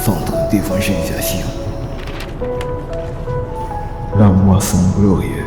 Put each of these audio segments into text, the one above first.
Centre d'évangélisation. La moisson glorieuse.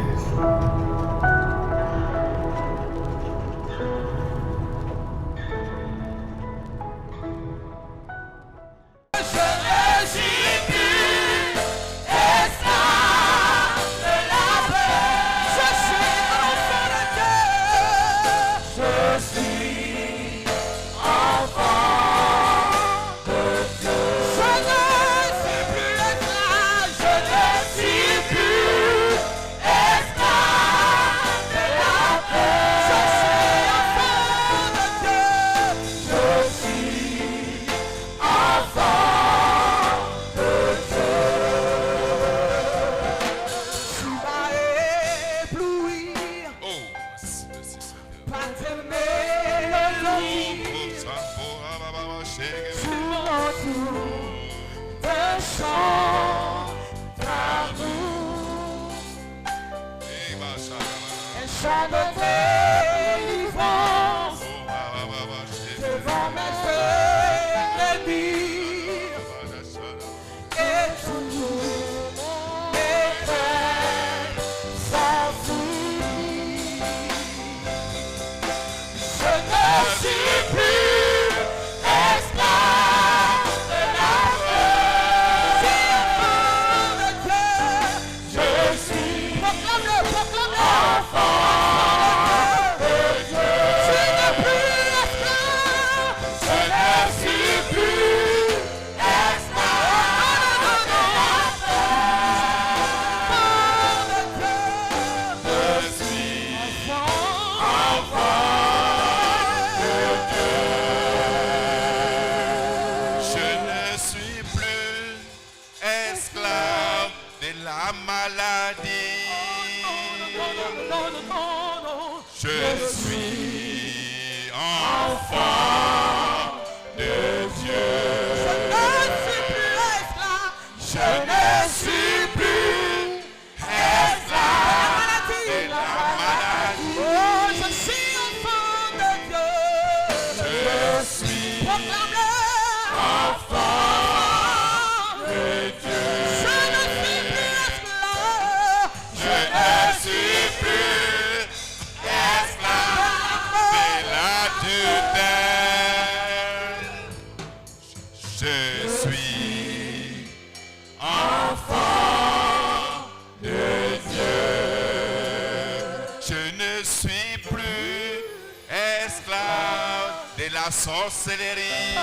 Sorcellerie.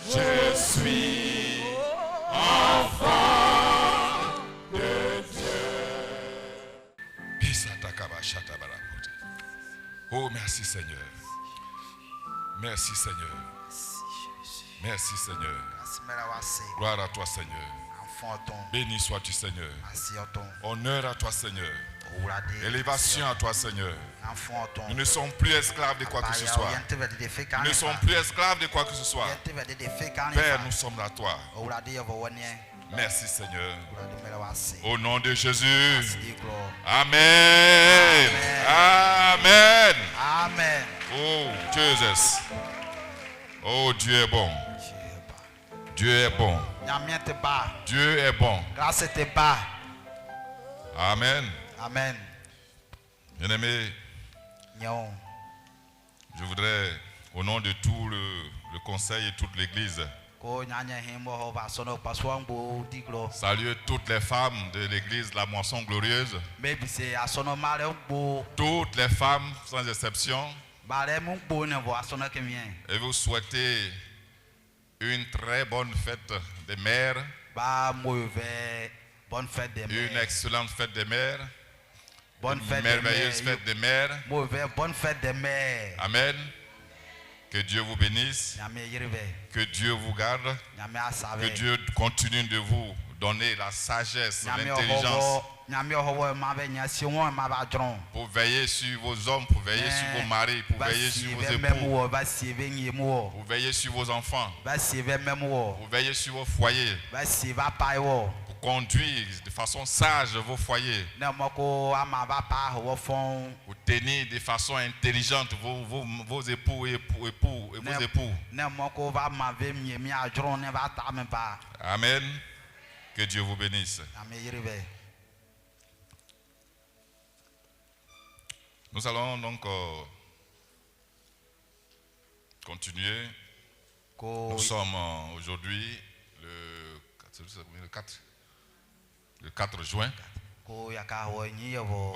Je suis enfant de Dieu. Oh, merci Seigneur. Merci Seigneur. Merci Seigneur. Gloire à toi Seigneur. Béni sois-tu Seigneur. Honneur à toi Seigneur. Élévation à toi Seigneur. Nous ne sommes plus esclaves de quoi que ce soit. Nous ne sommes plus esclaves de quoi que ce soit. Père, nous sommes à toi. Merci Seigneur. Au nom de Jésus. Amen. Amen. Amen. Oh Jesus. Oh Dieu est bon. Dieu est bon. Dieu est bon. Amen. Amen. Bien-aimé, je voudrais, au nom de tout le conseil et toute l'église, saluer toutes les femmes de l'église La Moisson Glorieuse, toutes les femmes sans exception, et vous souhaiter une très bonne fête des mères, une excellente fête des mères. Merveilleuse fête des mères. Bonne fête des mères. Amen. Que Dieu vous bénisse. Que Dieu vous garde. Que Dieu continue de vous donner la sagesse, l'intelligence. Pour veiller sur vos hommes, pour veiller sur vos maris, pour veiller sur vos époux. Pour veiller sur vos enfants. Pour veiller sur vos foyers. Pour conduire de façon sage vos foyers. Pour tenir de façon intelligente vos époux et vos époux. Amen. Que Dieu vous bénisse. Nous allons donc continuer. Nous sommes aujourd'hui le 4 juin. Voyez-vous,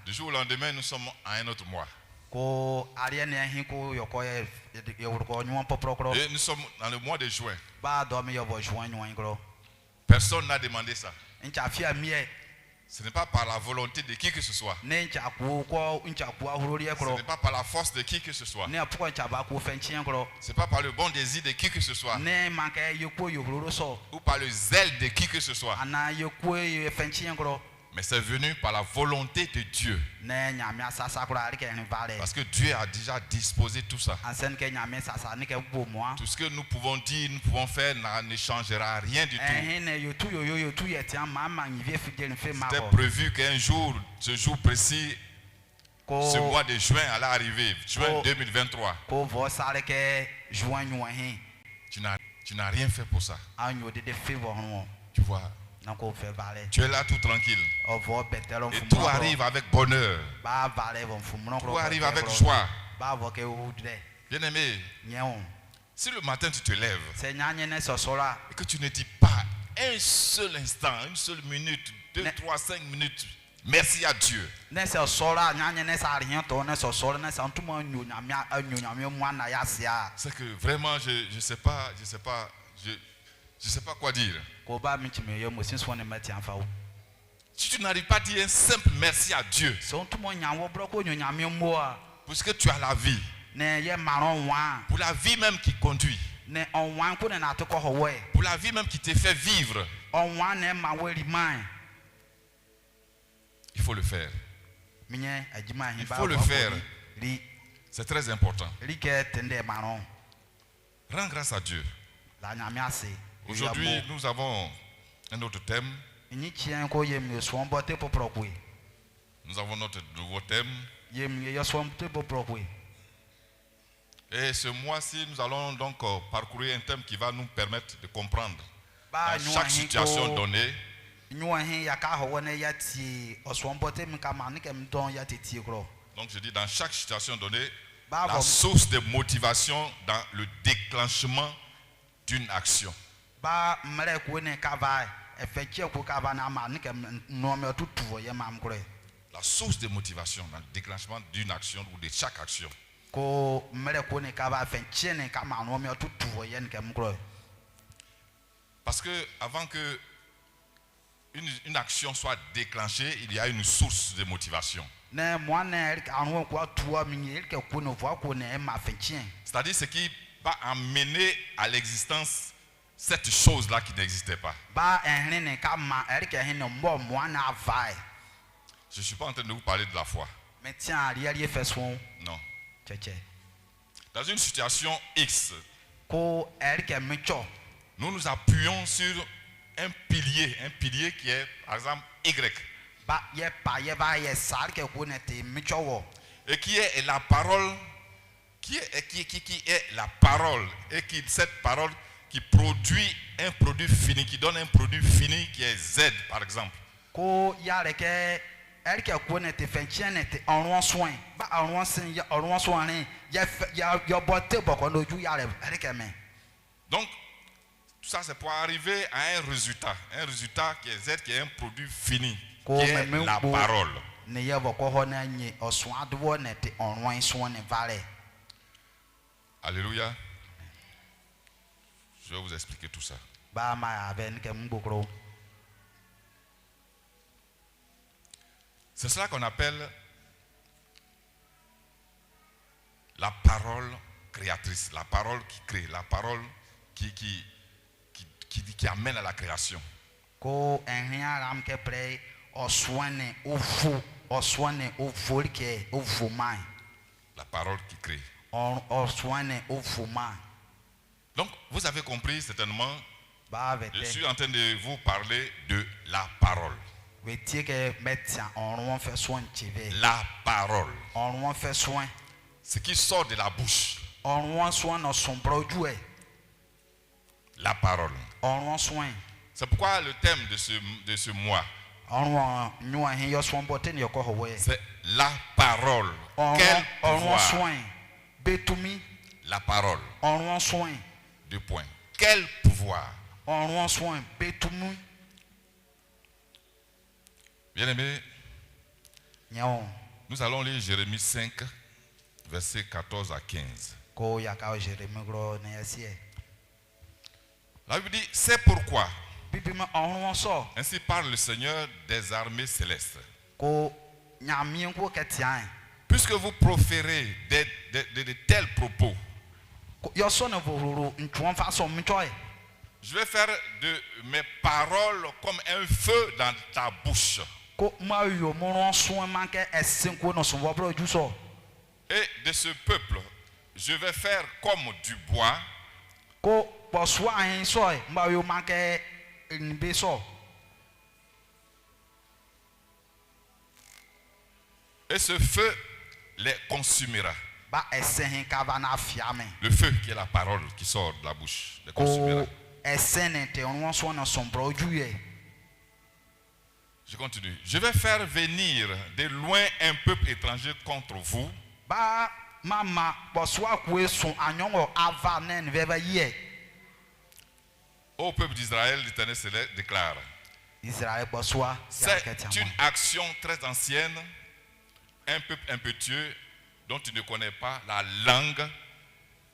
du jour au lendemain, nous sommes à un autre mois. Et nous sommes dans le mois de juin. Personne n'a demandé ça. Ce n'est pas par la volonté de qui que ce soit. Ce n'est pas par la force de qui que ce soit. Ce n'est pas par le bon désir de qui que ce soit. Ou par le zèle de qui que ce soit. Mais c'est venu par la volonté de Dieu. Parce que Dieu a déjà disposé tout ça. Tout ce que nous pouvons dire, nous pouvons faire ne changera rien du tout. C'était prévu qu'un jour, ce jour précis, ce mois de juin allait arriver, juin 2023. Tu n'as rien fait pour ça. Tu vois. Tu es là tout tranquille. Et tout arrive avec bonheur. Tout arrive avec joie. Bien aimé, si le matin tu te lèves et que tu ne dis pas un seul instant, une seule minute, 2, 3, 5 minutes, merci à Dieu. C'est que vraiment je sais pas quoi dire. Si tu n'arrives pas à dire un simple merci à Dieu, puisque tu as la vie, pour la vie même qui conduit, pour la vie même qui te fait vivre, il faut le faire. Il faut le faire. C'est très important. Rends grâce à Dieu. Aujourd'hui, nous avons un autre thème. Nous avons notre nouveau thème. Et ce mois-ci, nous allons donc parcourir un thème qui va nous permettre de comprendre dans chaque situation donnée. Donc je dis dans chaque situation donnée, la source de motivation dans le déclenchement d'une action. La source de motivation dans le déclenchement d'une action ou de chaque action. Parce que avant que une action soit déclenchée, il y a une source de motivation. C'est-à-dire ce qui va amener à l'existence cette chose-là qui n'existait pas. Je ne suis pas en train de vous parler de la foi. Non. Dans une situation X, nous nous appuyons sur un pilier qui est, par exemple, Y. Et qui est la parole, qui est la parole, et qui cette parole qui produit un produit fini, qui donne un produit fini qui est Z, par exemple. Donc, tout ça c'est pour arriver à un résultat qui est Z, qui est un produit fini, qui est la parole. Alléluia. Je vais vous expliquer tout ça. C'est cela qu'on appelle la parole créatrice, la parole qui crée, la parole qui amène à la création. La parole qui crée. Donc, vous avez compris certainement Je suis en train de vous parler de la parole. La parole. Ce qui sort de la bouche. La parole. C'est pourquoi le thème de ce mois, c'est la parole. Quel pouvoir? La parole. Deux points. Quel pouvoir? Bien-aimés, nous allons lire Jérémie 5, versets 14 à 15. La Bible dit, c'est pourquoi ainsi parle le Seigneur des armées célestes. Puisque vous proférez de tels propos, je vais faire de mes paroles comme un feu dans ta bouche. Et de ce peuple, je vais faire comme du bois. Et ce feu les consumera. Le feu qui est la parole qui sort de la bouche les consumera. Je continue. Je vais faire venir de loin un peuple étranger contre vous. Ô peuple d'Israël, l'Éternel céleste déclare. C'est une action très ancienne. Un peuple impétueux dont tu ne connais pas la langue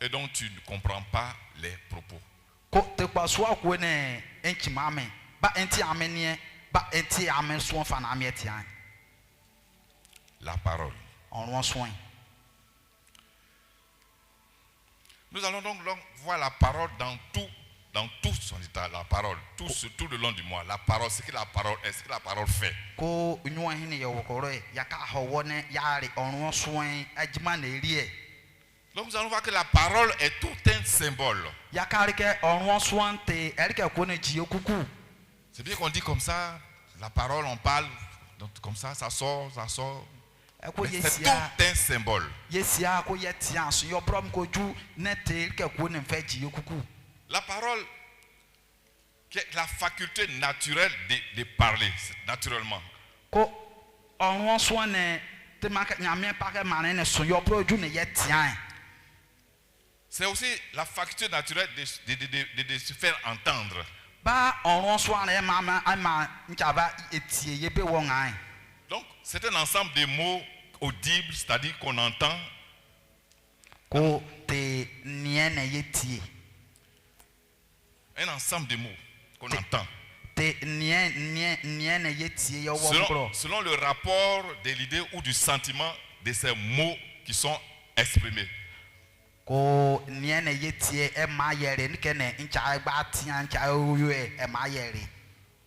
et dont tu ne comprends pas les propos. La parole. Nous allons donc voir la parole dans tout son état, la parole, tout le long du mois. La parole, ce que la parole est, ce que la parole fait. Donc nous allons voir que la parole est tout un symbole. C'est bien qu'on dit comme ça, la parole on parle, donc comme ça, ça sort. Mais c'est tout un symbole. La parole, qui est la faculté naturelle de parler, naturellement. C'est aussi la faculté naturelle de se faire entendre. Donc, c'est un ensemble de mots audibles, c'est-à-dire qu'on entend. Un ensemble de mots qu'on entend. Selon le rapport de l'idée ou du sentiment de ces mots qui sont exprimés.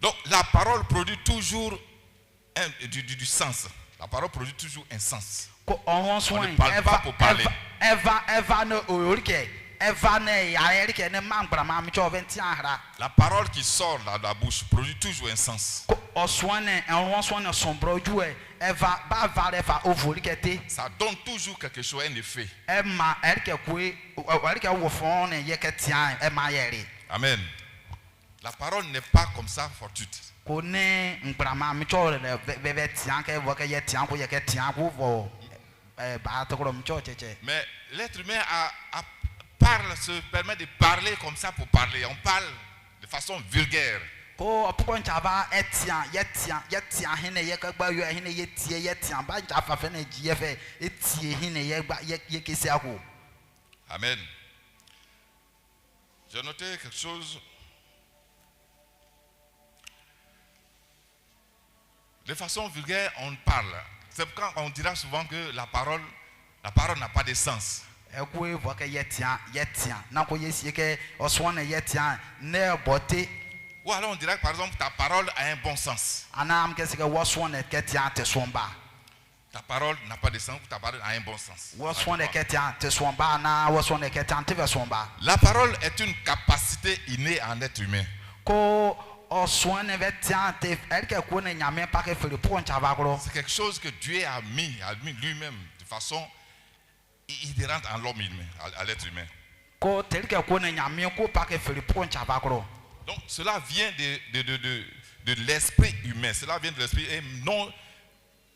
Donc la parole produit toujours du sens. La parole produit toujours un sens. On ne parle pas pour parler. La parole qui sort de la bouche produit toujours un sens. Ça donne toujours quelque chose, un effet. Amen. La parole n'est pas comme ça fortuite. Mais l'être humain se permet de parler comme ça pour parler. On parle de façon vulgaire. Amen. J'ai noté quelque chose. De façon vulgaire, on parle. C'est pourquoi on dira souvent que la parole n'a pas de sens. Ou alors on dirait que par exemple ta parole a un bon sens. Ta parole n'a pas de sens, ta parole a un bon sens. La parole est une capacité innée en être humain. C'est quelque chose que Dieu a mis lui-même de façon inhérente à l'homme humain, à l'être humain. Donc cela vient de l'esprit humain, cela vient de l'esprit et non,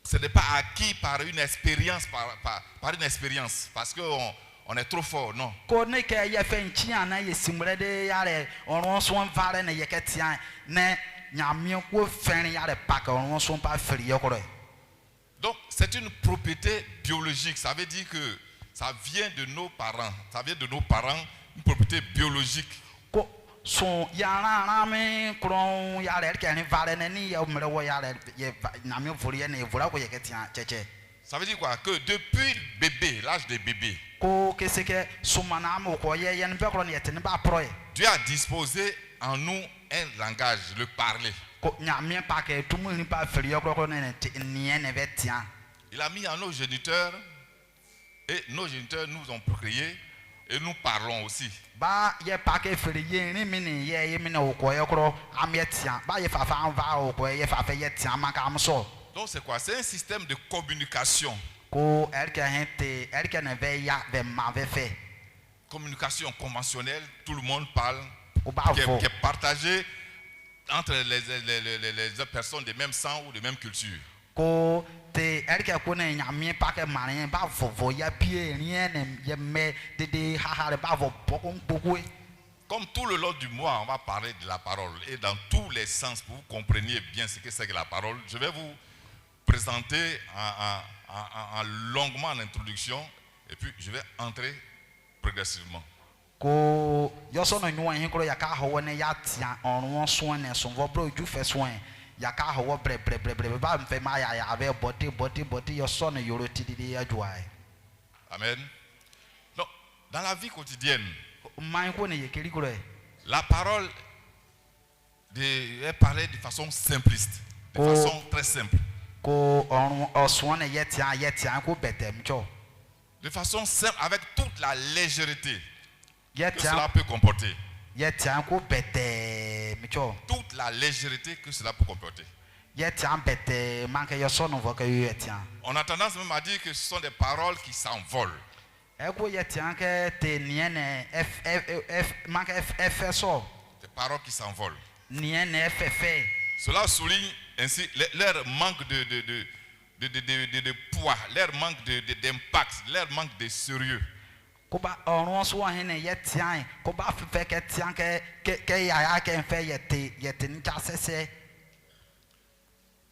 ce n'est pas acquis par une expérience, par une expérience, parce qu'on est trop fort, non. Donc c'est une propriété biologique, ça veut dire que ça vient de nos parents, une propriété biologique. Ça veut dire quoi? Que depuis le bébé, l'âge des bébés, Dieu a disposé en nous un langage, le parler. Il a mis en nos géniteurs et nos géniteurs nous ont procréé et nous parlons aussi. Donc c'est quoi? C'est un système de communication. Communication conventionnelle, tout le monde parle, qui est partagée entre les personnes de même sang ou de même culture. Comme tout le long du mois, on va parler de la parole et dans tous les sens pour que vous compreniez bien ce que c'est que la parole. Je vais vous présenter longuement en introduction et puis je vais entrer progressivement. Amen. Donc, dans la vie quotidienne, la parole est parlée de façon simpliste, de façon très simple. De façon simple, avec toute la légèreté que cela peut comporter. Toute la légèreté que cela peut comporter. On a tendance même à dire que ce sont des paroles qui s'envolent. Des paroles qui s'envolent. Cela souligne ainsi leur manque de poids, leur manque d'impact, leur manque de sérieux.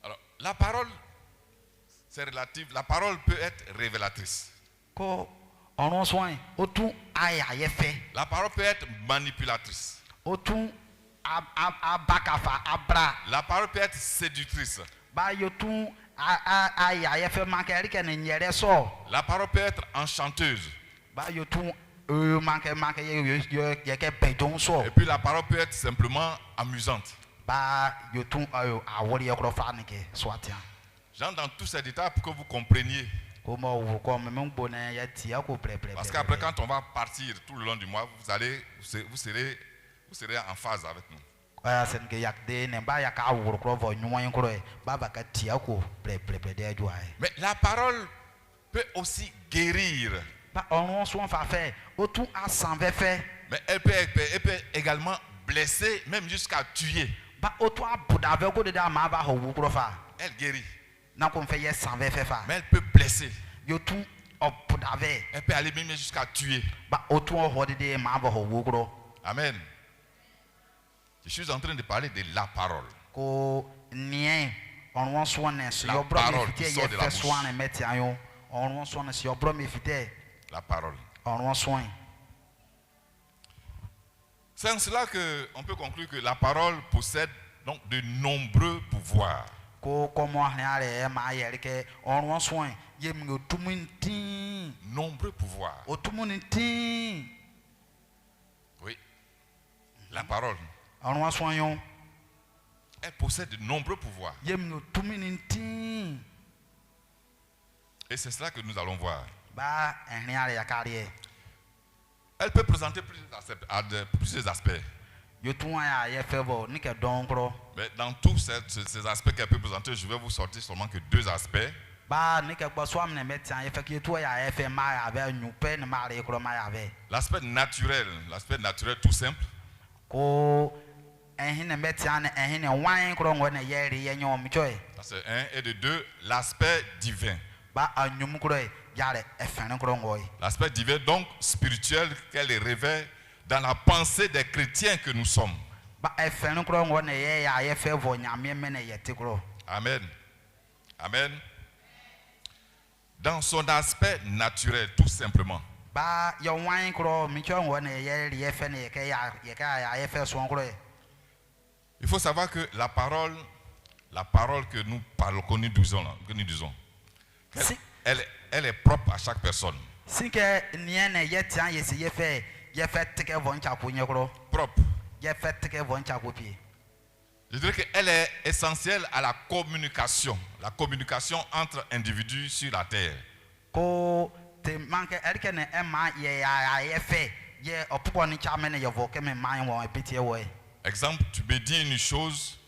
Alors, la parole, c'est relatif. La parole peut être révélatrice. La parole peut être manipulatrice. La parole peut être séductrice. La parole peut être enchanteuse. Et puis la parole peut être simplement amusante. J'entre dans tous ces détails pour que vous compreniez. Parce qu'après, quand on va partir tout le long du mois, vous serez en phase avec nous. Mais la parole peut aussi guérir. Mais elle peut également blesser, même jusqu'à tuer. Elle guérit. Mais elle peut blesser. Elle peut aller même jusqu'à tuer. Amen. Je suis en train de parler de la parole. La parole qui sort de la bouche. La parole. C'est en cela qu'on peut conclure que la parole possède donc de nombreux pouvoirs. Nombreux pouvoirs. Oui. La parole. Elle possède de nombreux pouvoirs. Et c'est cela que nous allons voir. Elle peut présenter plusieurs aspects. Mais dans tous ces aspects qu'elle peut présenter, je vais vous sortir seulement que 2 aspects. L'aspect naturel tout simple. C'est 1 et de 2, l'aspect divin. L'aspect divin, donc spirituel, qu'elle révèle dans la pensée des chrétiens que nous sommes. Amen. Amen. Dans son aspect naturel, tout simplement. Il faut savoir que la parole que nous parlons, que nous disons, elle est propre à chaque personne. Propre. Je dirais qu'elle est essentielle à la communication entre individus sur la terre. Exemple, tu me dis une chose.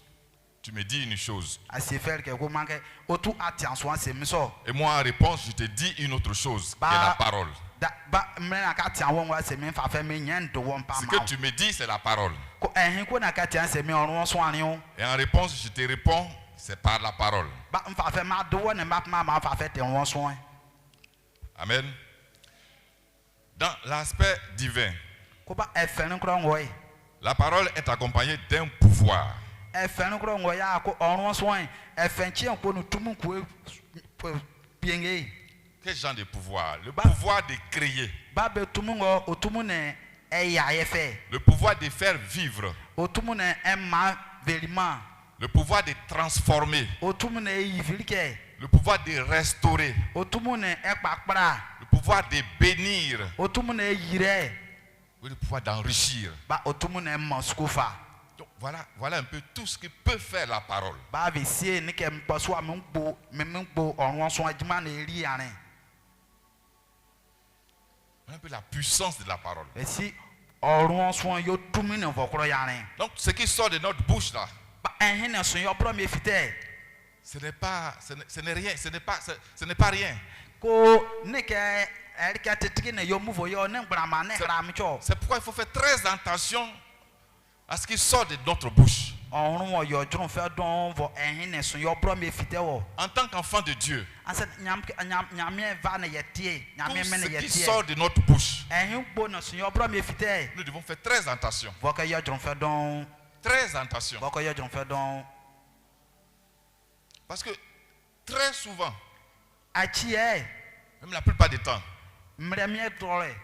Et moi en réponse, je te dis une autre chose, qui est la parole. Ce que tu me dis, c'est la parole. Et en réponse, je te réponds, c'est par la parole. Amen. Dans l'aspect divin, la parole est accompagnée d'un pouvoir. Quel genre de pouvoir? Le pouvoir de créer. Le pouvoir de faire vivre. Le pouvoir de transformer. Le pouvoir de restaurer. Le pouvoir de bénir. Le pouvoir d'enrichir. Donc voilà un peu tout ce que peut faire la parole. Un peu la puissance de la parole. Donc ce qui sort de notre bouche là, ce n'est pas rien. C'est pourquoi il faut faire très attention à ce qui sort de notre bouche. En tant qu'enfant de Dieu, tout ce qui sort de notre bouche, nous devons faire très attention. Très attention. Parce que très souvent, même la plupart du temps,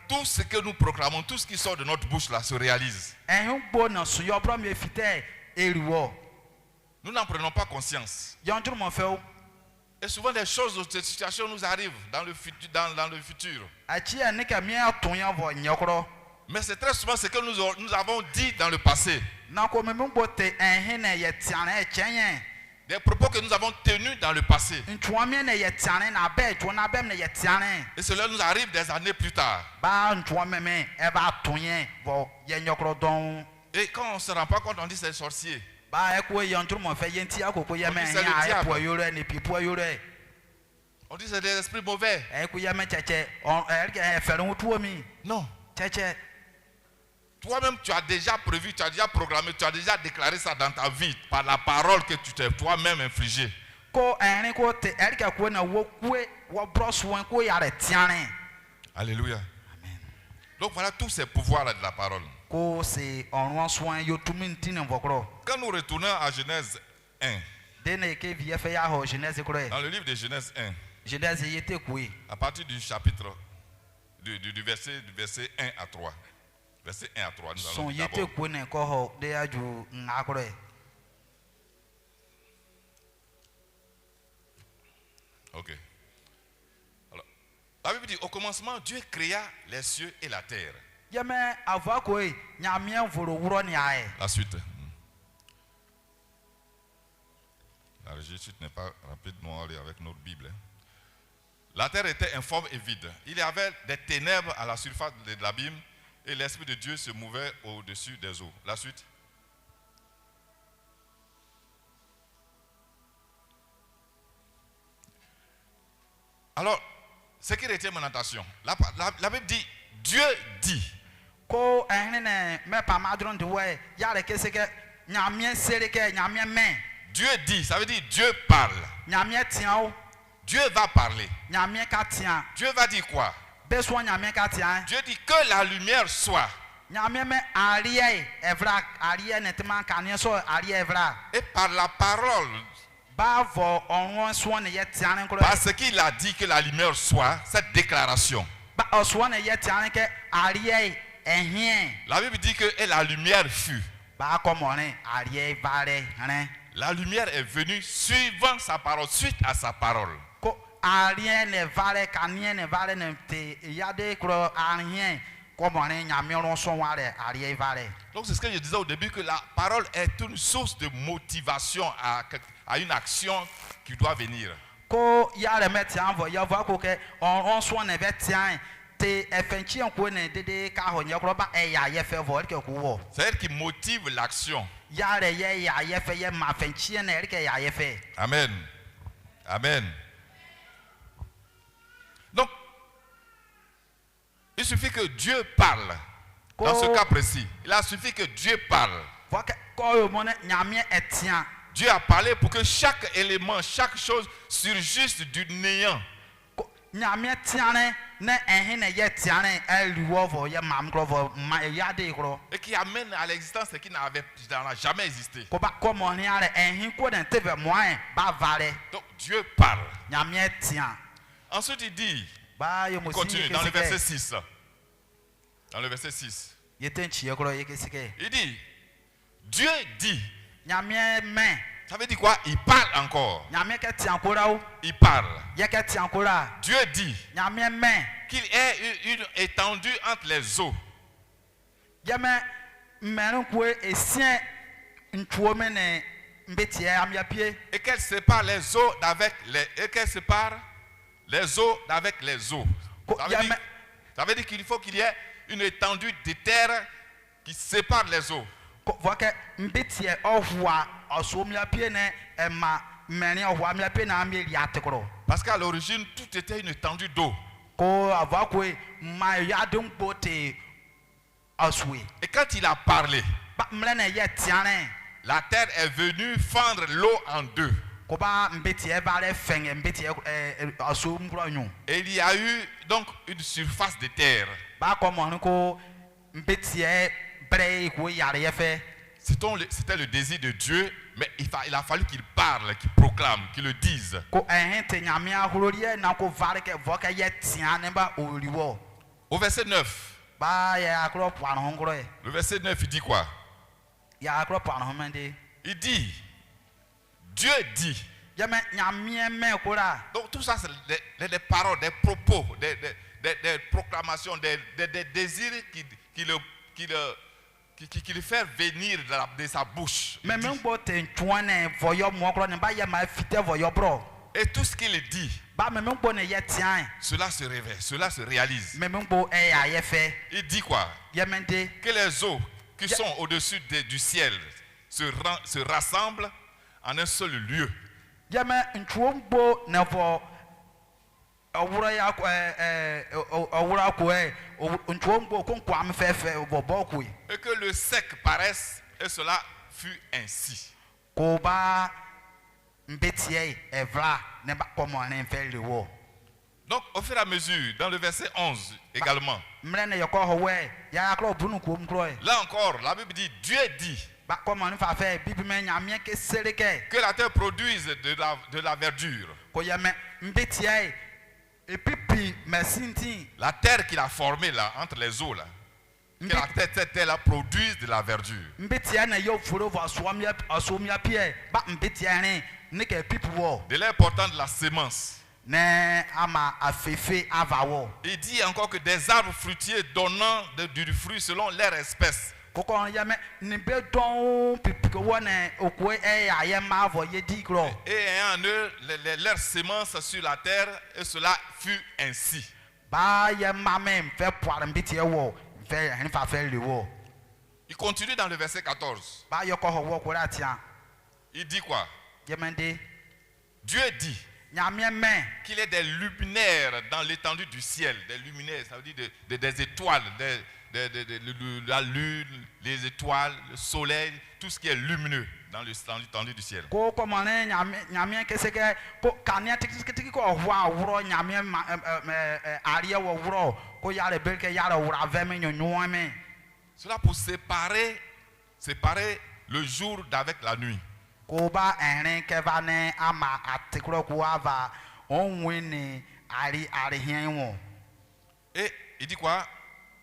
tout ce que nous proclamons, tout ce qui sort de notre bouche là se réalise. Nous n'en prenons pas conscience. Et souvent des choses, des situations nous arrivent dans le futur. Mais c'est très souvent ce que nous avons dit dans le passé. Des propos que nous avons tenus dans le passé. Et cela nous arrive des années plus tard. Et quand on ne se rend pas compte, on dit c'est sorcier. On dit c'est le diable. On dit c'est des esprits mauvais. Non. Toi-même, tu as déjà prévu, tu as déjà programmé, tu as déjà déclaré ça dans ta vie par la parole que tu t'es toi-même infligée. Alléluia. Amen. Donc voilà tous ces pouvoirs-là de la parole. Quand nous retournons à Genèse 1, dans le livre de Genèse 1, à partir du chapitre, du verset 1 à 3. Verset 1 à 3, nous allons lire d'abord. Ok. Alors, la Bible dit, au commencement, Dieu créa les cieux et la terre. La suite. La régie n'est pas rapide, nous allons aller avec notre Bible. La terre était informe et vide. Il y avait des ténèbres à la surface de l'abîme et l'Esprit de Dieu se mouvait au-dessus des eaux. La suite. Alors, ce qui retient mon attention, la Bible dit, Dieu dit. Ko ehne me pa madron de we ya le kese ke nyamie sere ke nyamie men. Dieu dit, ça veut dire Dieu parle. Nyamie tian o. Dieu va parler. Nyamie ka tian. Dieu va dire quoi? Be so nyamie ka tian. Dieu dit que la lumière soit. Nyamie me arie evra arie netman kanie so arie evra. Et par la parole, Ba vo onwon so ne ye tian nko. parce qu'il a dit que la lumière soit, cette déclaration. Ba oso ne ye tian ke arie ehien. La Bible dit que et la lumière fut. Ba komone arie vare hein. La lumière est venue suivant sa parole, suite à sa parole. Ko arie ne vare kanie ne vare ne te yade kro arien. Donc c'est ce que je disais au début, que la parole est une source de motivation à une action qui doit venir. C'est elle qui motive l'action. Amen. Amen. Donc, il suffit que Dieu parle. Dans ce cas précis, il a suffi que Dieu parle. Dieu a parlé pour que chaque élément, chaque chose surgisse du néant. Et qui amène à l'existence ce qui n'a jamais existé. Donc Dieu parle. Ensuite il dit, il continue dans le verset 6. Dans le verset 6. Il dit, Dieu dit. Ça veut dire quoi? Il parle encore. Il parle. Dieu dit qu'il ait une étendue entre les eaux. Et qu'elle sépare les eaux d'avec les. Et qu'elle sépare les eaux d'avec les eaux. Ça veut dire qu'il faut qu'il y ait une étendue de terre qui sépare les eaux. Parce qu'à l'origine, tout était une étendue d'eau. Et quand il a parlé, la terre est venue fendre l'eau en deux. Et il y a eu donc une surface de terre. C'était le désir de Dieu, mais il a fallu qu'il parle, qu'il proclame, qu'il le dise. Au verset 9. Le verset 9, il dit quoi? Il dit, Dieu dit. Donc tout ça, c'est des paroles, des propos, des proclamations, des désirs qui le fait venir de sa bouche. Et tout ce qu'il dit, cela se révèle, cela se réalise. Il dit quoi? Que les eaux qui sont au-dessus du ciel se rassemblent en un seul lieu. Et que le sec paraisse, et cela fut ainsi. Donc au fur et à mesure, dans le verset 11 également, là encore, la Bible dit, Dieu dit que la terre produise de la verdure. La terre qu'il a formée là, entre les eaux là, que cette terre là produise de la verdure. De l'important de la sémence. Il dit encore que des arbres fruitiers donnant du fruit selon leur espèce. Et ayant en eux leur sémence sur la terre, et cela fut ainsi. Il continue dans le verset 14. Il dit quoi? Dieu dit qu'il y ait des luminaires dans l'étendue du ciel. Des luminaires, ça veut dire des étoiles, la lune, les étoiles, le soleil, tout ce qui est lumineux dans l'étendue du ciel. Cela pour séparer le jour d'avec la nuit. Et il dit quoi?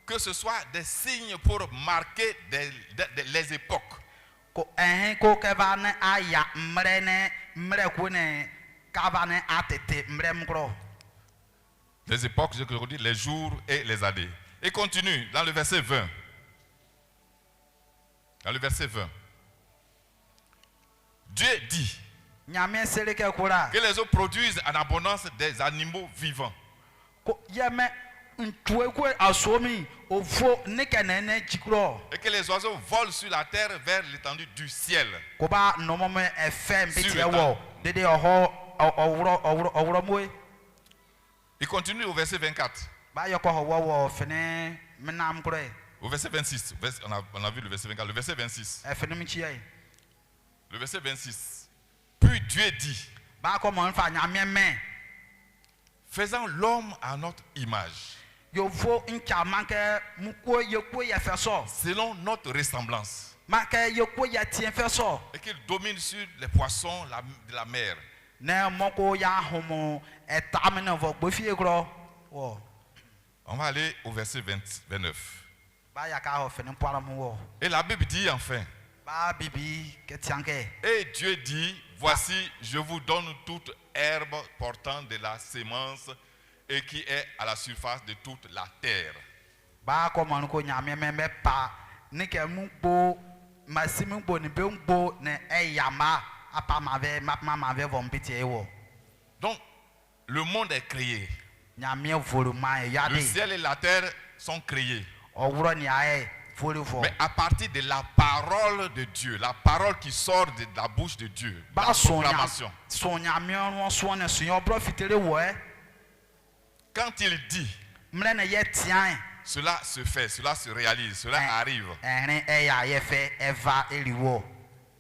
Que ce soit des signes pour marquer les époques. Les époques, je dis les jours et les années. Et continue dans le verset 20. Dans le verset 20. Dieu dit que les eaux produisent en abondance des animaux vivants. Et que les oiseaux volent sur la terre vers l'étendue du ciel. Il continue au verset 24. Au verset 26. On a vu le verset 24. Le verset 26. Le verset 26. Puis Dieu dit, faisons l'homme à notre image, selon notre ressemblance, et qu'il domine sur les poissons de la mer, on va aller au verset 29. Et la Bible dit enfin, et Dieu dit, voici, je vous donne toute herbe portant de la sémence et qui est à la surface de toute la terre. Donc, le monde est créé. Le ciel et la terre sont créés. Mais à partir de la parole de Dieu, la parole qui sort de la bouche de Dieu, la proclamation. Quand il dit, cela se fait, cela se réalise, cela arrive.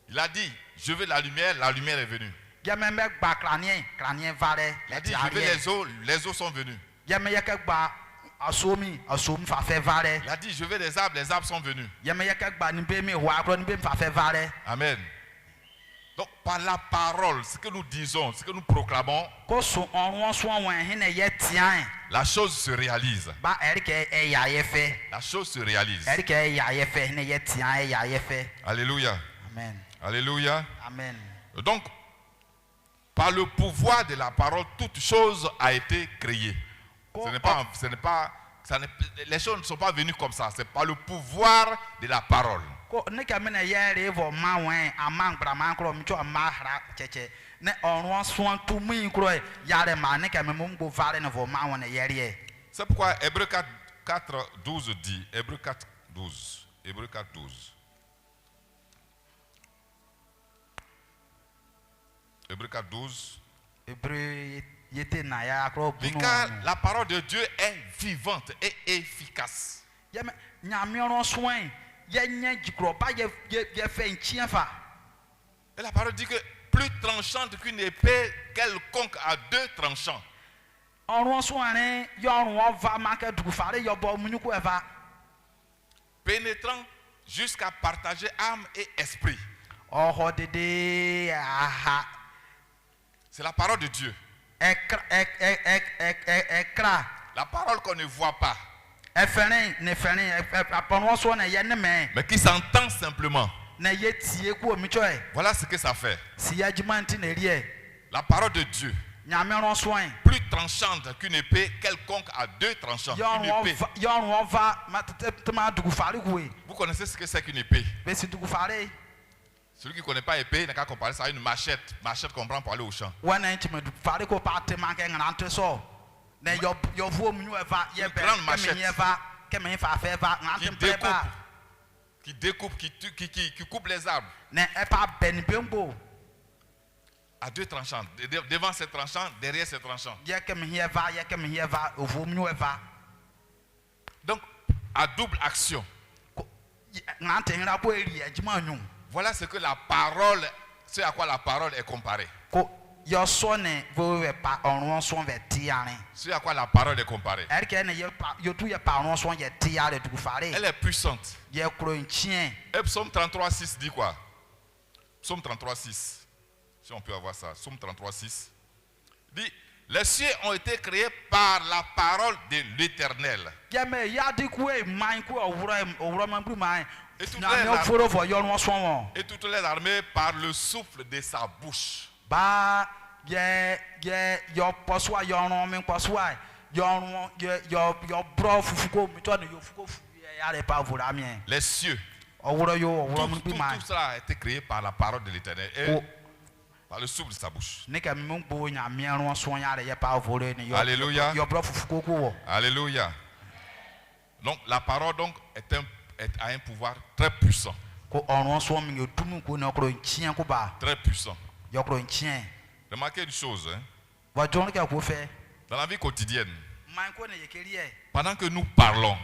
Il a dit, je veux la lumière est venue. Il a dit, je veux les eaux sont venues. Il a dit, je veux les arbres sont venus. Amen. Donc, par la parole, ce que nous disons, ce que nous proclamons, la chose se réalise. La chose se réalise. Alléluia. Amen. Alléluia. Amen. Donc, par le pouvoir de la parole, toute chose a été créée. Les choses ne sont pas venues comme ça. C'est par le pouvoir de la parole. C'est pourquoi Hébreux 4, 12 dit, Hébreux 4, 12. Hébreux 4, 12. Hébreux 4, 12. Car la parole de Dieu est vivante et efficace. Et la parole dit que plus tranchante qu'une épée quelconque à deux tranchants. Pénétrant jusqu'à partager âme et esprit. C'est la parole de Dieu. La parole qu'on ne voit pas. Mais qui s'entend simplement. Voilà ce que ça fait. La parole de Dieu. Plus tranchante qu'une épée quelconque à deux tranchants. Une épée. Vous connaissez ce que c'est qu'une épée? Celui qui ne connaît pas épée n'a qu'à comparer ça à une machette. Machette qu'on prend pour aller au champ. Une grande machette qui coupe les arbres. À deux tranchants. Devant ces tranchants, derrière ces tranchants. Donc, à double action. Voilà ce que la parole, ce à quoi la parole est comparée. Ce à quoi la parole est comparée. Elle est puissante. Et Psaume 33,6 dit quoi? Psaume 33,6. Si on peut avoir ça. Psaume 33,6 dit: les cieux ont été créés par la parole de l'Éternel. Et toutes les armées par le souffle de sa bouche. Les cieux. Tout cela a été créé par la parole de l'Éternel et par le souffle de sa bouche. Alléluia. Alléluia. Donc la parole donc a un pouvoir très puissant. Très puissant. Remarquez une chose. Dans la vie quotidienne, pendant que nous parlons,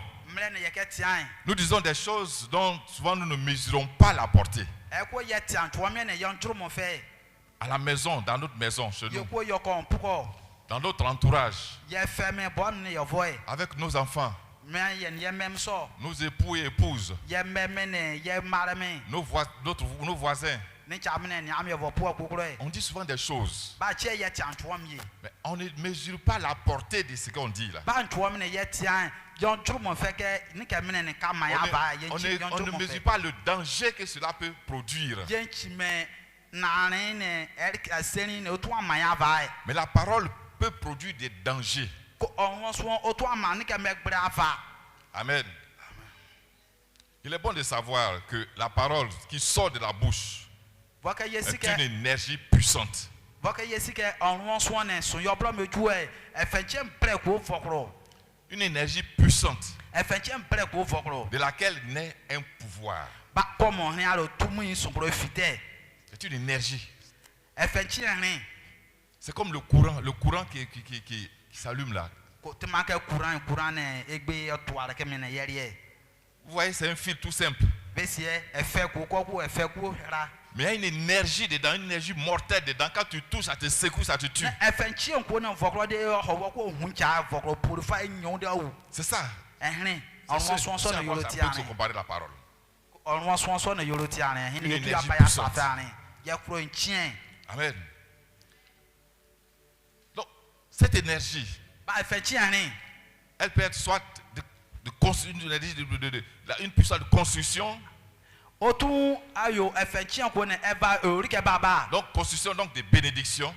nous disons des choses dont souvent nous ne mesurons pas la portée. À la maison, dans notre maison, chez nous, dans notre entourage, avec nos enfants, nos époux et épouses, nos voisins. On dit souvent des choses, mais on ne mesure pas la portée de ce qu'on dit là. On ne mesure pas le danger que cela peut produire. Mais la parole peut produire des dangers. Amen. Il est bon de savoir que la parole qui sort de la bouche est une énergie puissante. Une énergie puissante de laquelle naît un pouvoir. C'est une énergie. C'est comme le courant qui s'allume là. Vous voyez, c'est un fil tout simple. Mais il y a une énergie dedans, une énergie mortelle dedans. Quand tu touches, ça te secoue, ça te tue. C'est ça. Ça peut comparer la parole. Une énergie puissante. Amen. Donc, cette énergie, elle peut être soit une puissance de construction. Donc construction donc de bénédiction.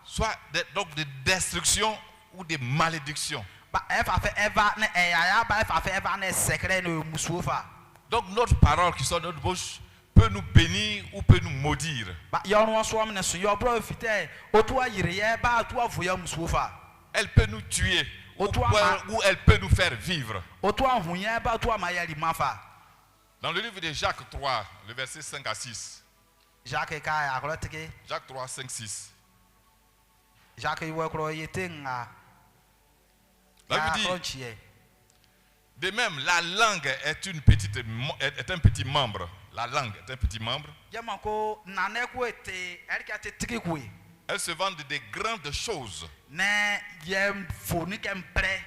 Soit donc de destruction ou de malédiction. Donc notre parole qui sort de notre bouche peut nous bénir ou peut nous maudire. Elle peut nous tuer ou elle peut nous faire vivre. Dans le livre de Jacques 3, le verset 5 à 6. Jacques 3, 5, 6. La Bible dit, de même, la langue est un petit membre. La langue est un petit membre. Elle se vante des grandes choses.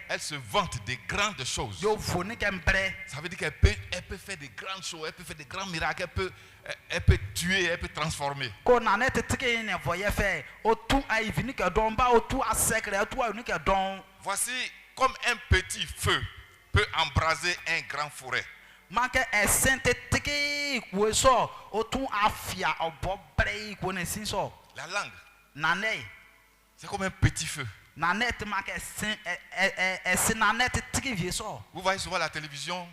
Elle se vante des grandes choses. Ça veut dire qu'elle peut faire des grandes choses, elle peut faire des grands miracles, elle peut tuer, elle peut transformer. Voici comme un petit feu peut embraser un grand forêt. La langue, c'est comme un petit feu. Vous voyez souvent la télévision,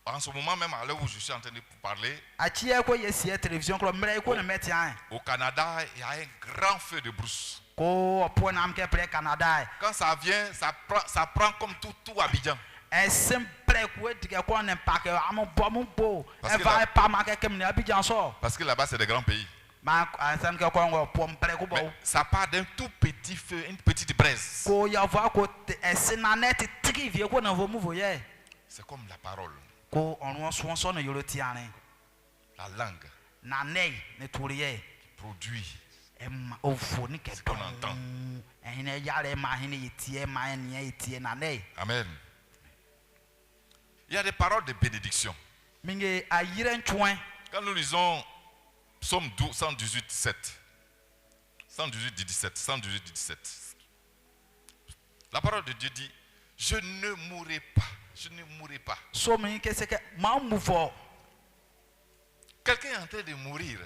en ce moment même à l'heure où je suis en train de parler, au Canada, il y a un grand feu de brousse. Quand ça vient, ça prend comme tout Abidjan. Parce que là-bas, c'est des grands pays. Mais ça part d'un tout petit feu, une petite braise. C'est comme la parole. La langue produit ce qu'on entend. Amen. Il y a des paroles de bénédiction. Quand nous lisons Psaume 118, 7. 118, 17. 118, 17. La parole de Dieu dit, je ne mourrai pas. Je ne mourrai pas. Quelqu'un est en train de mourir.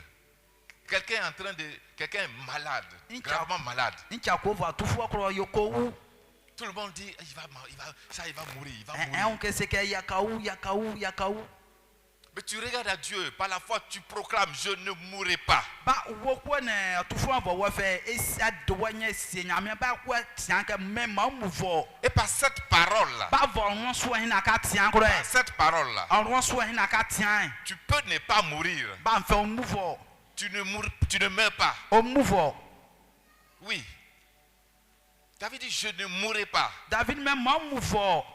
Quelqu'un est malade, gravement malade. Tout le monde dit, il va mourir, il va mourir. Mais tu regardes à Dieu, par la foi tu proclames, je ne mourrai pas. Et par cette parole-là, tu peux ne pas mourir. Tu ne meurs pas. Oui. David dit, je ne mourrai pas.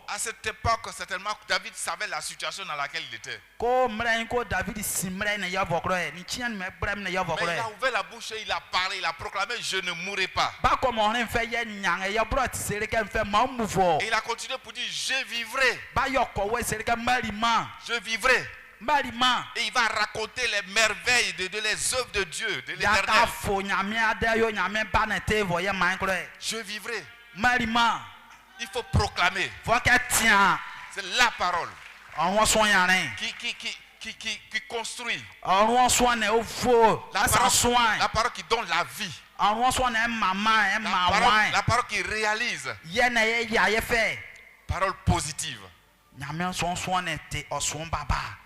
À cette époque, certainement, David savait la situation dans laquelle il était. Mais il a ouvert la bouche et il a parlé, il a proclamé, je ne mourrai pas. Et il a continué pour dire, je vivrai. Je vivrai. Et il va raconter les merveilles, les œuvres de Dieu, de l'Éternel. Je vivrai. Il faut proclamer. C'est la parole qui construit. La parole qui donne la vie. La parole qui réalise. Parole positive.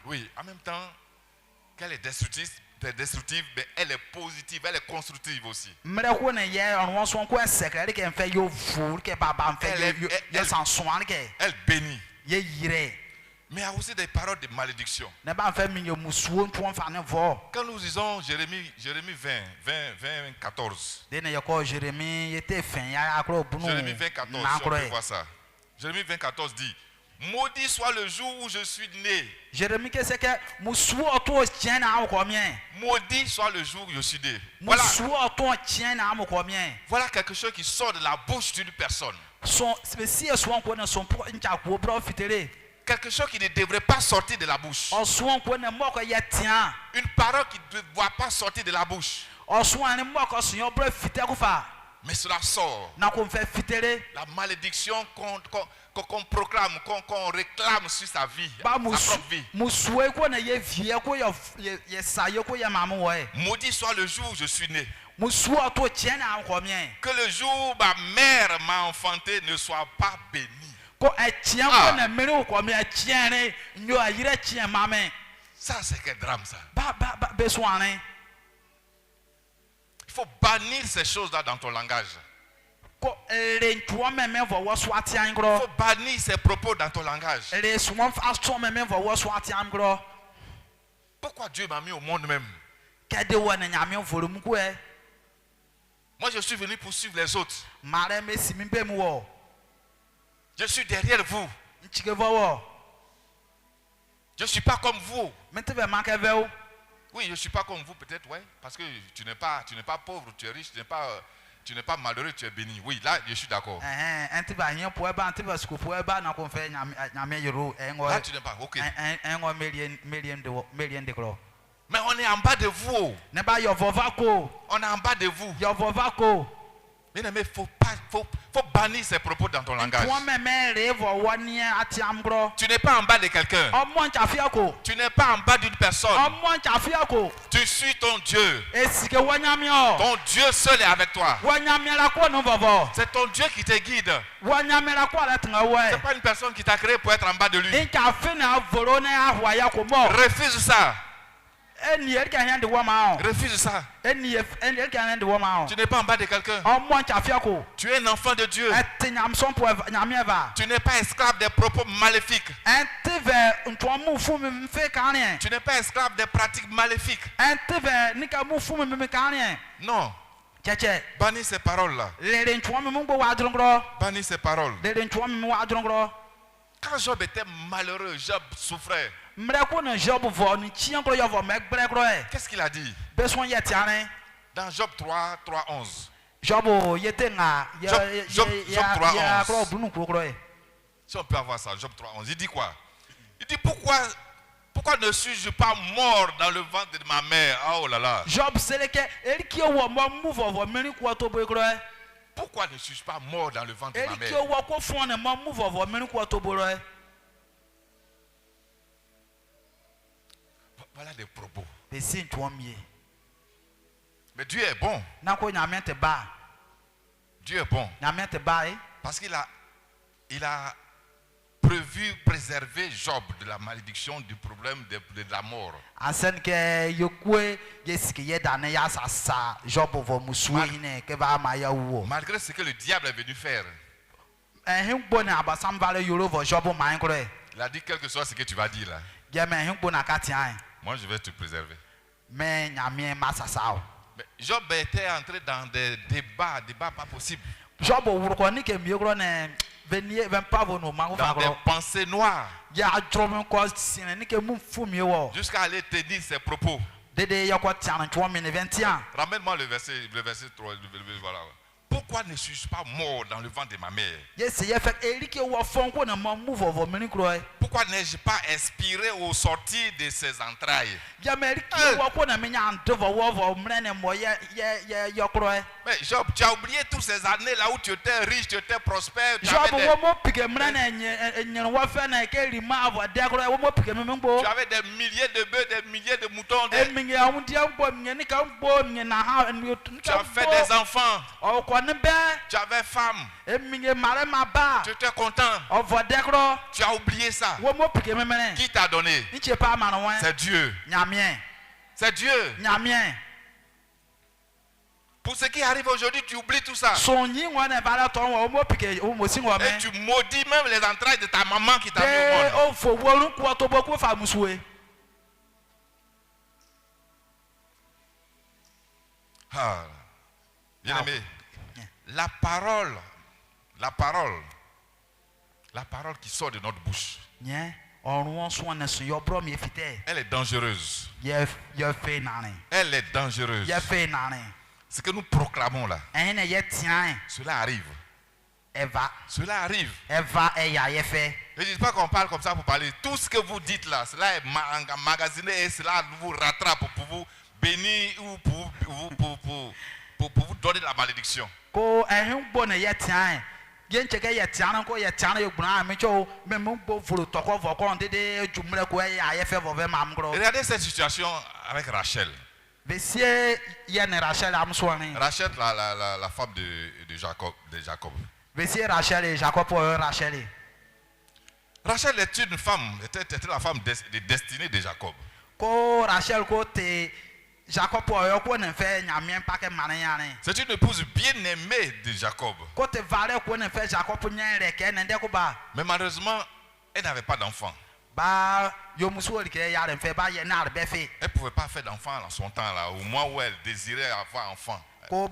Oui, en même temps qu'elle est destructive, mais elle est positive, elle est constructive aussi. Elle bénit. Mais il y a aussi des paroles de malédiction. Quand nous lisons Jérémie 20, 14. Jérémie 20, 14, on peut voir ça. Jérémie 20, 14 dit, maudit soit le jour où je suis né. Maudit soit le jour où je suis né. Voilà quelque chose qui sort de la bouche d'une personne. Quelque chose qui ne devrait pas sortir de la bouche. Une parole qui ne doit pas sortir de la bouche. Mais cela sort. La malédiction qu'on proclame, qu'on réclame sur sa vie, sa propre vie. Maudit soit le jour où je suis né. Que le jour où ma mère m'a enfanté ne soit pas béni. Ça, c'est quel drame, ça. Il faut bannir ces choses-là dans ton langage. Il faut bannir ces propos dans ton langage. Pourquoi Dieu m'a mis au monde même? Moi, je suis venu pour suivre les autres. Je suis derrière vous. Je ne suis pas comme vous. Oui, je ne suis pas comme vous peut-être, ouais, parce que tu n'es pas pauvre, tu es riche, tu n'es pas malheureux, tu es béni. Oui, là, je suis d'accord. Là, tu n'es pas, ok. Mais on est en bas de vous. On est en bas de vous. Bien aimé, faut bannir ces propos dans ton langage. Tu n'es pas en bas de quelqu'un. Tu n'es pas en bas d'une personne. Tu suis ton Dieu. Ton Dieu seul est avec toi. C'est ton Dieu qui te guide. C'est pas une personne qui t'a créé pour être en bas de lui. Refuse ça. Refuse ça. Tu n'es pas en bas de quelqu'un. Tu es un enfant de Dieu. Tu n'es pas esclave des propos maléfiques. Tu n'es pas esclave des pratiques maléfiques. Non. Bannis ces paroles-là. Bannis ces paroles. Quand Job était malheureux, Job souffrait. Qu'est-ce qu'il a dit? Dans Job 3, 3, 11. Job 3, 11. Si on peut avoir ça, Job 3, 11. Il dit quoi? Il dit pourquoi ne suis-je pas mort dans le ventre de ma mère? Oh là là. Pourquoi ne suis-je pas mort dans le ventre de ma mère? Voilà des propos. Mais Dieu est bon. Dieu est bon. Parce qu'il a préservé Job de la malédiction, du problème de la mort. Malgré ce que le diable est venu faire. Il a dit quel que soit ce que tu vas dire là. Moi je vais te préserver. Mais Job était entré dans des débats pas possibles. Dans des pensées noires. Jusqu'à aller te dire ses propos. Ramène-moi le verset 3. Voilà. Pourquoi ne suis-je pas mort dans le ventre de ma mère? Pourquoi n'ai-je pas expiré au sortir de ses entrailles? Mais Job, tu as oublié toutes ces années là où tu étais riche, tu étais prospère. Tu avais des milliers de bœufs, des milliers de moutons. Tu as fait des enfants. Tu avais femme. Tu étais content. Tu as oublié ça. Qui t'a donné? C'est Dieu. C'est Dieu. Pour ce qui arrive aujourd'hui, tu oublies tout ça. Et tu maudis même les entrailles de ta maman qui t'a mis au monde. Ah, bien aimé. La parole qui sort de notre bouche, elle est dangereuse. Elle est dangereuse. Ce que nous proclamons là, cela arrive. Cela arrive. Ne dites pas qu'on parle comme ça pour parler. Tout ce que vous dites là, cela est emmagasiné et cela vous rattrape pour vous bénir ou pour vous donner la malédiction. Regardez cette situation avec Rachel. Rachel, la femme de Jacob. Rachel est une femme, était la femme de destinée de Jacob. C'est une épouse bien aimée de Jacob. Mais malheureusement, elle n'avait pas d'enfant. Elle ne pouvait pas faire d'enfant dans son temps là, au moment où elle désirait avoir enfant. Elle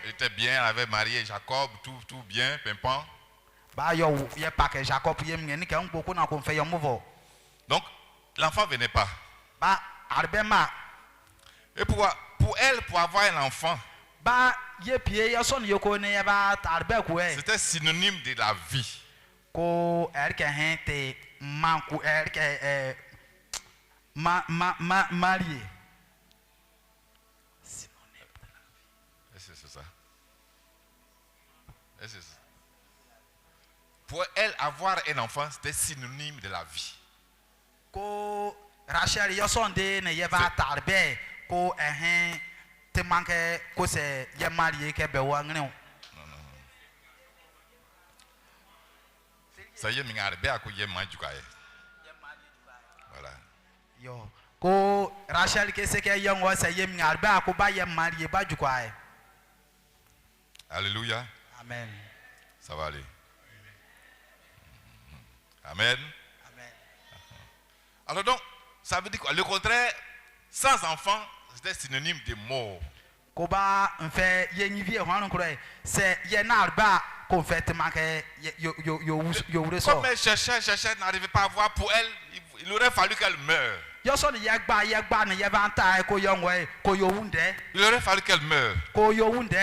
était bien, elle avait marié Jacob, tout bien, pimpant. Donc, l'enfant ne venait pas. Et pour elle, pour avoir un enfant, c'était synonyme de la vie. C'est ça. Pour elle, avoir un enfant, c'était synonyme de la vie. Ça y est, Yo. Ko Rachel keseke yongo se yem ngarba ko ba yem marié ba du quoi. Alléluia. Amen. Ça va aller. Amen. Amen. Alors donc, ça veut dire quoi? Le contraire, sans enfant, c'est synonyme de mort. Ko ba nfe yenyi vie hwanu kro se ye narba ko fait manque yo wure so. Comme elle cherchait, n'arrivait pas à voir pour elle, il aurait fallu qu'elle meure. Yo so ni yegba ni yevanta ko yongo ko yo wunde. Il aurait fallu qu'elle meure. Ko yo wunde.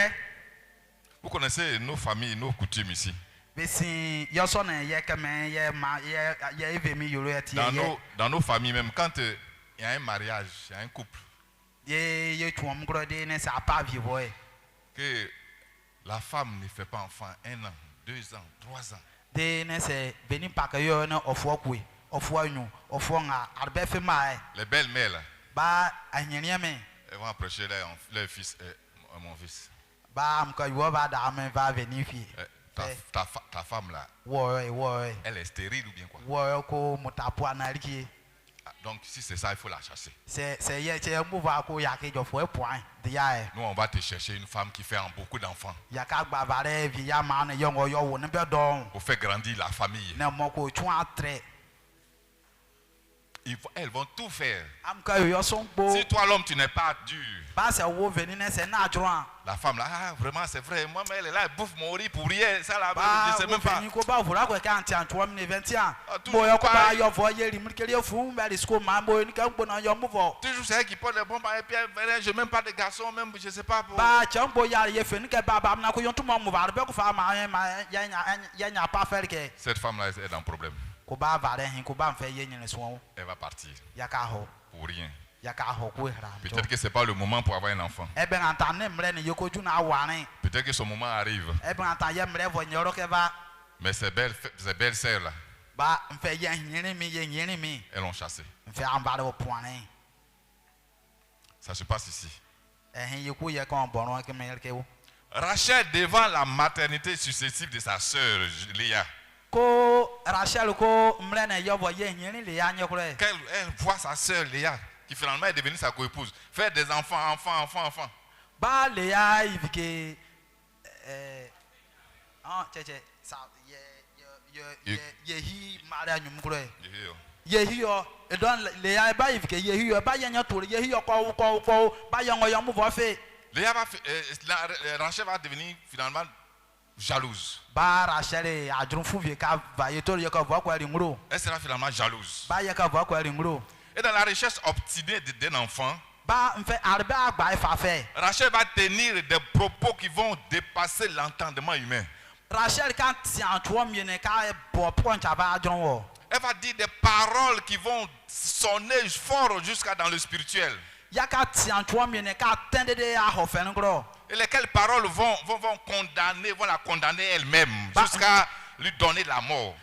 Vous connaissez nos familles, nos coutumes ici. Dans nos familles, même quand il y a un mariage, il y a un couple, que la femme ne fait pas enfant 1 an, 2 ans, 3 ans. Les belles-mères là, elles vont approcher leur fils, mon fils. Ta femme là, elle est stérile ou bien quoi? Donc si c'est ça, il faut la chasser. Nous on va te chercher une femme qui fait beaucoup d'enfants pour faire grandir la famille. Elles vont tout faire. Si toi l'homme tu n'es pas dur, la femme là, vraiment c'est vrai, moi mais elle est là, elle bouffe mon riz pour rien, ça là, je sais même pas. Toujours c'est elle qui porte les bombes et puis je n'ai même pas de garçon, même je sais pas. Cette femme là est un problème. Elle va partir pour rien. Peut-être que ce n'est pas le moment pour avoir un enfant. Peut-être que son moment arrive. Mais ces belles sœurs là, elles l'ont chassé. Ça se passe ici. Rachel, devant la maternité successive de sa sœur Léa, elle voit sa sœur Léa, qui finalement est devenue sa co-épouse, faire des enfants. Rachel va devenir finalement jalouse. Elle sera finalement jalouse. Et dans la recherche obstinée d'un enfant, Rachel va tenir des propos qui vont dépasser l'entendement humain. Elle va dire des paroles qui vont sonner fort jusqu'à dans le spirituel. Et lesquelles paroles vont la condamner elle-même jusqu'à lui donner la mort.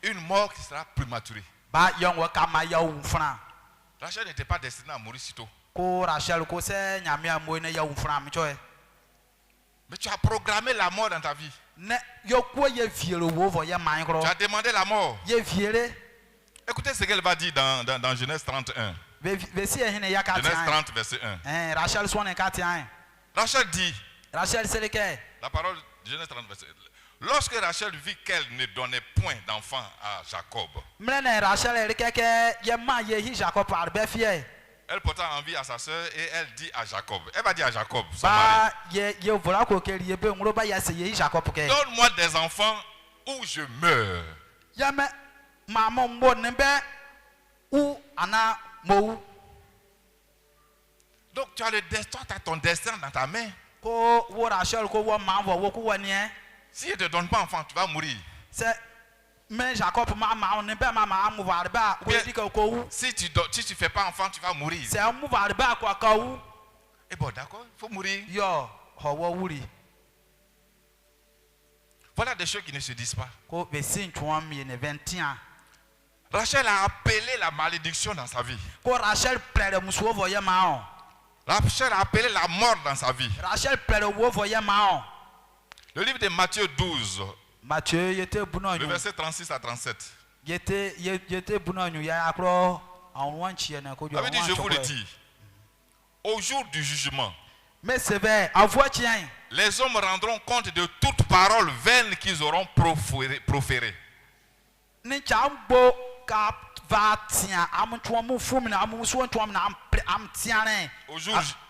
Une mort qui sera prématurée. Rachel n'était pas destinée à mourir si tôt. Mais tu as programmé la mort dans ta vie. Tu as demandé la mort. Écoutez ce qu'elle va dire dans Genèse 31. Genèse 30, verset 1. Rachel dit, la parole de Genèse 30, verset 1. Lorsque Rachel vit qu'elle ne donnait point d'enfant à Jacob, elle porta envie à sa soeur et elle dit à Jacob, elle va dire à Jacob, son mari, donne-moi des enfants ou je meurs. Donc tu as ton destin dans ta main. Si je ne te donne pas enfant, tu vas mourir. Si tu ne fais pas enfant, tu vas mourir. Et bon, d'accord, il faut mourir. Voilà des choses qui ne se disent pas. Rachel a appelé la malédiction dans sa vie. Rachel a appelé la mort dans sa vie. Le livre de Matthieu 12, Matthieu yete buno Le verset 36 à 37. yete buno nyu ya akro awon chi na ko jo. Ça veut dire, je vous le dis, au jour du jugement, Mais c'est vrai, avouer chien. les hommes rendront compte de toute parole vaine qu'ils auront proférée. Ni chambo ka va tien am tuamu fumi na am so tuam na am tiane.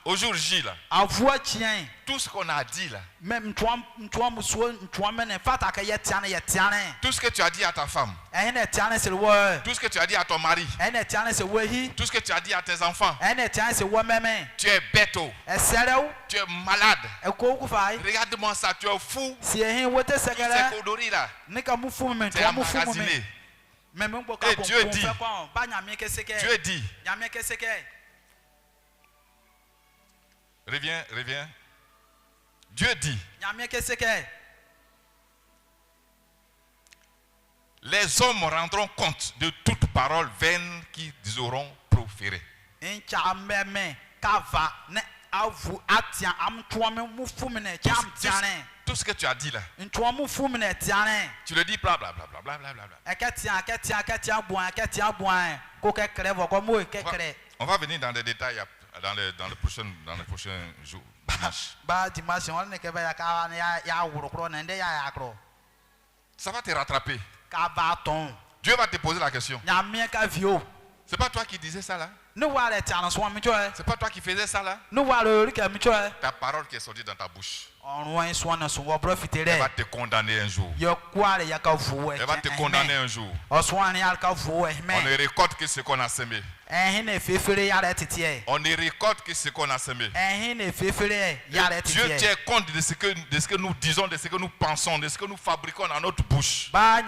Au jour J là. Avouer chien. Tout ce qu'on a dit là. Même tuam so tuam ne fata ka ye tiane. Tout ce que tu as dit à ta femme. Ene tiane c'est le word. Tout ce que tu as dit à ton mari. Ene tiane c'est wehi. Tout ce que tu as dit à tes enfants. Ene tiane c'est wememe. Tu es bête. Tu es malade. Regarde-moi ça, tu es fou. Si ehin wote segere. C'est Kodori là. Nika mu fumi me Tu es tuam fumi me. emmagasiné. Et Dieu dit. Dieu dit. Reviens. Dieu dit. Les hommes rendront compte de toute parole vaine qu'ils auront proférée. Tout ce que tu as dit là. Tu le dis bla bla bla bla bla bla bla. On va venir dans des détails dans le prochain jour. Ça va te rattraper. Dieu va te poser la question. C'est pas toi qui disais ça là? C'est pas toi qui faisais ça là? Ta parole qui est sortie dans ta bouche. Elle va te condamner un jour. Elle va te condamner un jour. On ne récolte que ce qu'on a semé. On ne récolte que ce qu'on a semé. Dieu tient compte de ce que nous disons, de ce que nous pensons, de ce que nous fabriquons dans notre bouche. Parce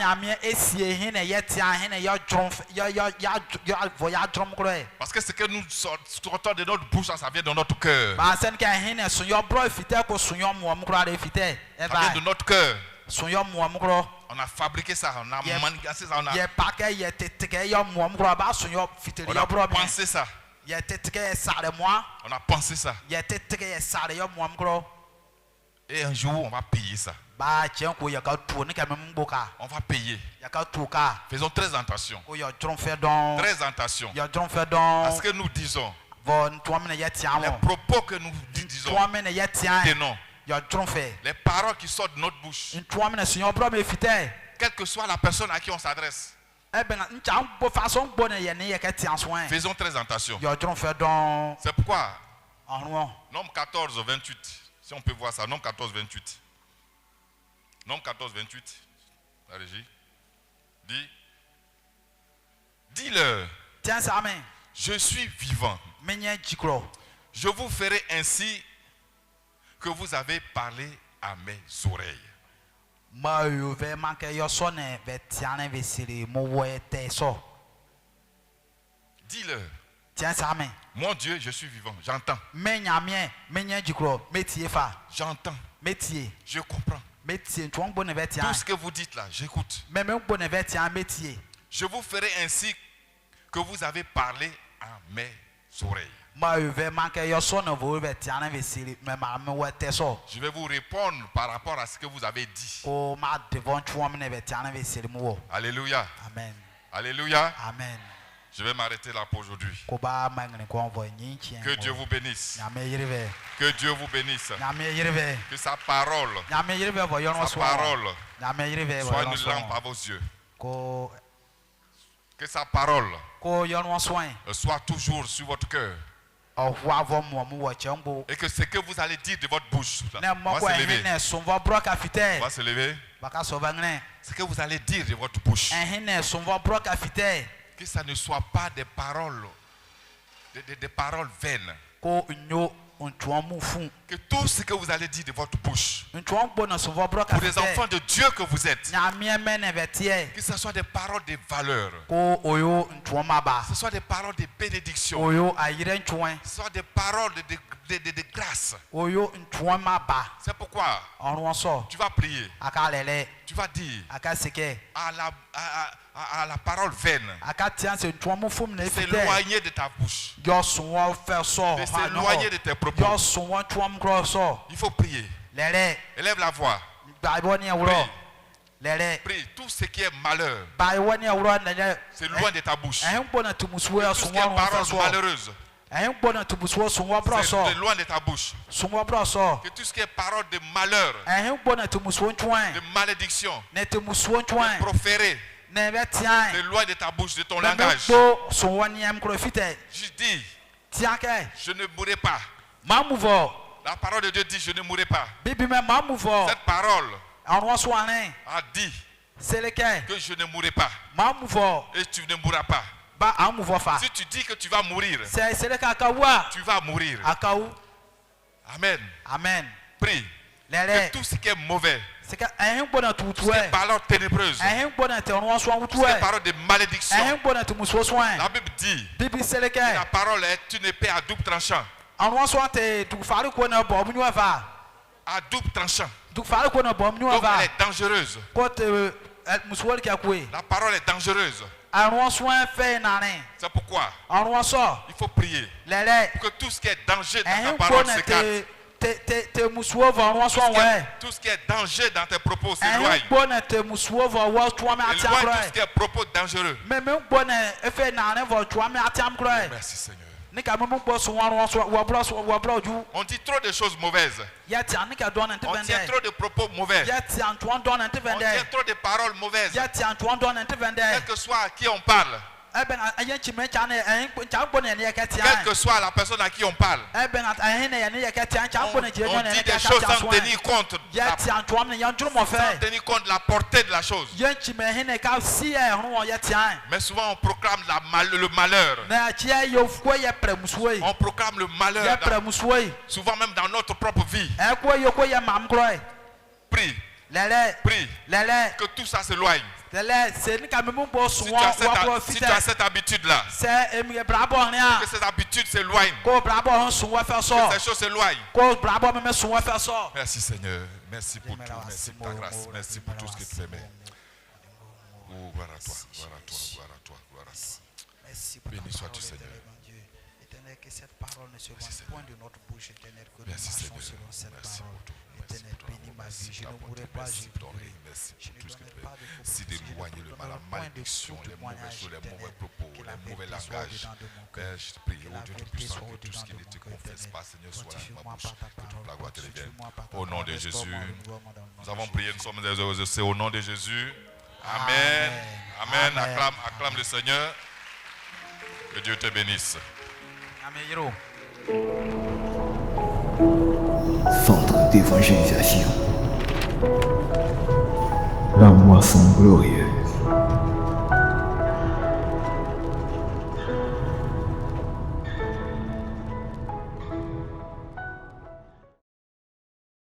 que ce que nous sortons de notre bouche, ça vient de notre cœur. Ça vient de notre cœur. On a fabriqué ça, on a manigancé ça, on a pensé ça. On a pensé ça. Et un jour, on va payer ça. On va payer. Faisons très attention. Très attention à ce que nous disons. Les propos que nous disons. Tenons. Les paroles qui sortent de notre bouche. Quelle que soit la personne à qui on s'adresse. Faisons très attention. C'est pourquoi Nombre 14, 28. Si on peut voir ça, Nombre 14, 28. Nombre 14, 28. La régie. Dis-leur. Je suis vivant. Je vous ferai ainsi que vous avez parlé à mes oreilles. Dis-leur. Mon Dieu, je suis vivant. J'entends. J'entends. Je comprends. Tout ce que vous dites là, j'écoute. Je vous ferai ainsi que vous avez parlé à mes oreilles. Je vais vous répondre par rapport à ce que vous avez dit. Alléluia. Amen. Alléluia. Amen. Je vais m'arrêter là pour aujourd'hui. Que Dieu vous bénisse. Que Dieu vous bénisse. Que sa parole soit une lampe à vos yeux. Que sa parole soit toujours sur votre cœur. Et que ce que vous allez dire de votre bouche va se lever. Va se lever. Ce que vous allez dire de votre bouche. Que ça ne soit pas des paroles, des paroles vaines. Que tout ce que vous allez dire de votre bouche, pour les enfants de Dieu que vous êtes, que ce soit des paroles de valeur, que ce soit des paroles de bénédiction, que ce soit des paroles de grâce. C'est pourquoi tu vas prier. Tu vas dire à la parole vaine de s'éloigner de ta bouche, de s'éloigner de tes propos. Il faut prier. Élève la voix. Prie. Prie, tout ce qui est malheur, c'est loin de ta bouche. Tout ce qui est parole malheureuse, c'est loin de ta bouche. Que tout ce qui est parole de malheur, de malédiction, de proférer, c'est loin de ta bouche, de ton langage. Je dis, je ne mourrai pas. La parole de Dieu dit, je ne mourrai pas. Cette parole a dit que je ne mourrai pas. Et tu ne mourras pas. Si tu dis que tu vas mourir, tu vas mourir. Amen. Prie. Que tout ce qui est mauvais, tout ce qui est parole ténébreuse, tout ce qui est parole de malédiction, la Bible dit que la parole est une épée à double tranchant. À double tranchant. Donc elle est dangereuse. La parole est dangereuse. C'est pourquoi il faut prier pour que tout ce qui est danger dans ta parole s'écarte. Tout ce qui est danger dans tes propos s'éloigne. Éloigne tout ce qui est propos dangereux. Merci Seigneur. On dit trop de choses mauvaises. On tient trop de propos mauvais. On tient trop de paroles mauvaises. Quel que soit à qui on parle. Quelle que soit la personne à qui on parle, on dit des choses sans tenir compte de la portée de la chose. Mais souvent on proclame le malheur. On proclame le malheur, souvent même dans notre propre vie. Prie. Prie. Que tout ça s'éloigne. Si tu as cette habitude-là, que cette habitude s'éloigne, que ces choses s'éloignent. Merci Seigneur, merci pour tout, merci pour ta grâce, merci pour tout ce que tu fais. Oh, gloire à toi, gloire à toi, gloire à toi, gloire à toi. Béni sois-tu Seigneur. Que cette parole ne se vende point de notre bouche, éternel, que nous Merci marchons Seigneur. selon cette Merci parole. pour tout. Éternel, bénis ma vie, je ne mourrai pas, je vivrai. Merci Je pour ne tout ce que tu donnerai pas de fais. Si d'éloigner le mal, la malédiction, les mauvais choses, les mauvais propos, les mauvais langages. Père, je te prie, ô Dieu Tout-Puissant, que tout ce qui ne te confesse pas, Seigneur, soit dans ma bouche, que toute la gloire te revienne. Au nom de Jésus, nous avons prié, nous sommes heureux. C'est au nom de Jésus. Amen. Amen. Acclame le Seigneur. Que Dieu te bénisse. Centre d'évangélisation. La moisson glorieuse.